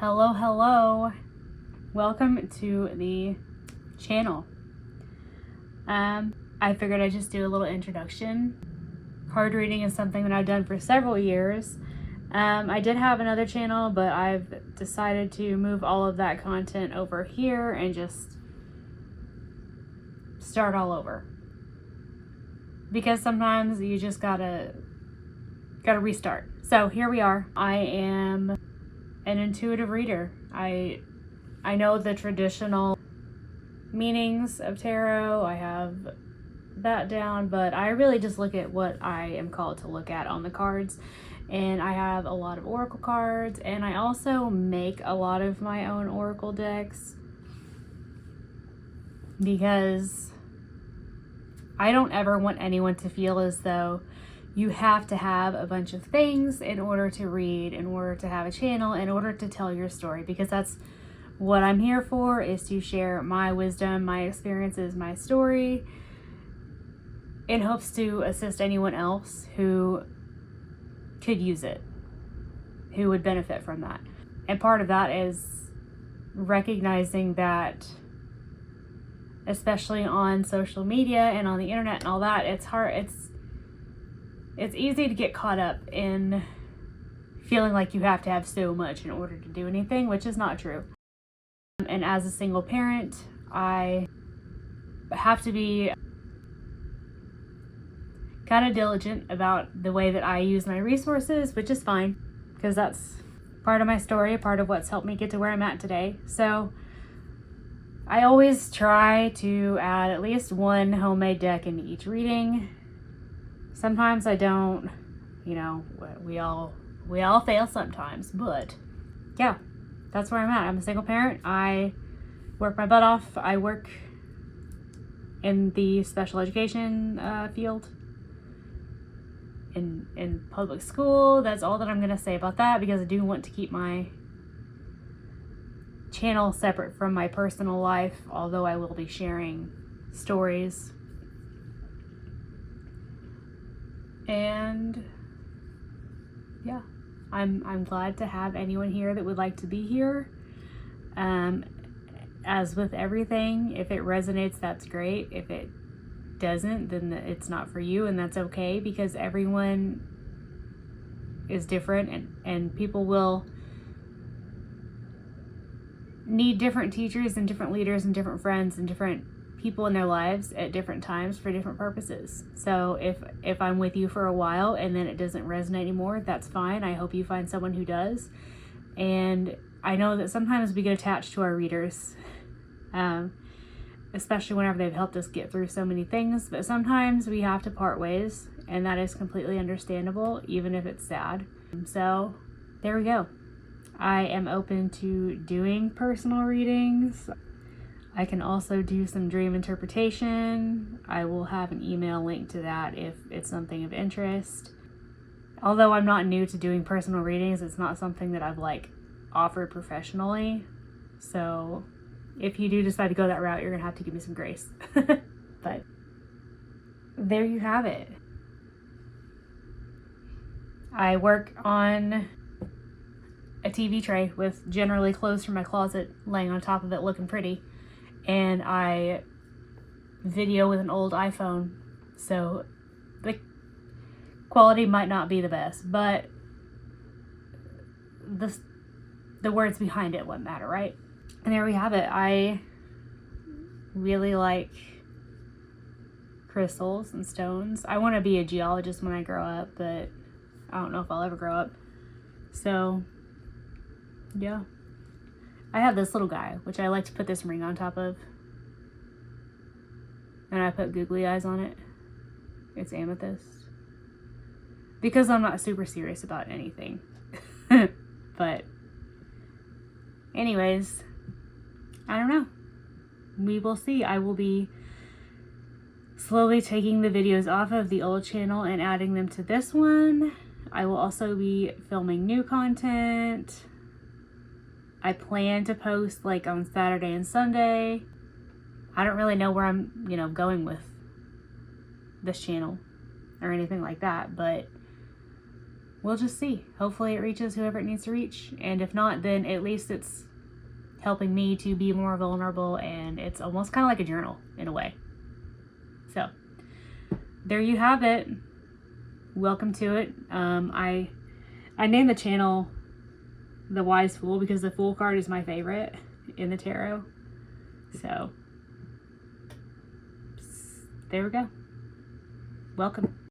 Hello. Welcome to the channel. I figured I'd just do a little introduction. Card reading is something that I've done for several years. I did have another channel, but I've decided to move all of that content over here and just start all over. Because sometimes you just gotta restart. So here we are. I am an intuitive reader. I know the traditional meanings of tarot. I have that down, but I really just look at what I am called to look at on the cards. And I have a lot of oracle cards, and I also make a lot of my own oracle decks because I don't ever want anyone to feel as though you have to have a bunch of things in order to read, in order to have a channel, in order to tell your story, because that's what I'm here for, is to share my wisdom, my experiences, my story, in hopes to assist anyone else who could use it, who would benefit from that. And part of that is recognizing that, especially on social media and on the internet and all that, it's hard, it's easy to get caught up in feeling like you have to have so much in order to do anything, which is not true. And as a single parent, I have to be kind of diligent about the way that I use my resources, which is fine, because that's part of my story, part of what's helped me get to where I'm at today. So I always try to add at least one homemade deck into each reading. Sometimes I don't, we all fail sometimes, but yeah, that's where I'm at. I'm a single parent. I work my butt off. I work in the special education field in public school. That's all that I'm going to say about that, because I do want to keep my channel separate from my personal life, although I will be sharing stories. And yeah, I'm glad to have anyone here that would like to be here. As with everything, if it resonates, that's great. If it doesn't, then it's not for you, and that's okay, because everyone is different, and people will need different teachers and different leaders and different friends and different people in their lives at different times for different purposes. So if I'm with you for a while and then it doesn't resonate anymore, that's fine. I hope you find someone who does. And I know that sometimes we get attached to our readers, especially whenever they've helped us get through so many things, but sometimes we have to part ways, and that is completely understandable, even if it's sad. So there we go. I am open to doing personal readings. I can also do some dream interpretation. I will have an email link to that if it's something of interest. Although I'm not new to doing personal readings, it's not something that I've offered professionally. So if you do decide to go that route, you're gonna have to give me some grace. But there you have it. I work on a TV tray with generally clothes from my closet laying on top of it looking pretty. And I video with an old iPhone, so the quality might not be the best, but the words behind it wouldn't matter, right? And there we have it. I really like crystals and stones. I want to be a geologist when I grow up, but I don't know if I'll ever grow up. So yeah. I have this little guy, which I like to put this ring on top of. And I put googly eyes on it. It's amethyst. Because I'm not super serious about anything. But anyways, I don't know. We will see. I will be slowly taking the videos off of the old channel and adding them to this one. I will also be filming new content. I plan to post on Saturday and Sunday. I don't really know where I'm, going with this channel or anything like that, but we'll just see. Hopefully it reaches whoever it needs to reach. And if not, then at least it's helping me to be more vulnerable, and it's almost kind of like a journal in a way. So there you have it. Welcome to it. I named the channel The Wise Fool because the Fool card is my favorite in the tarot. So there we go. Welcome.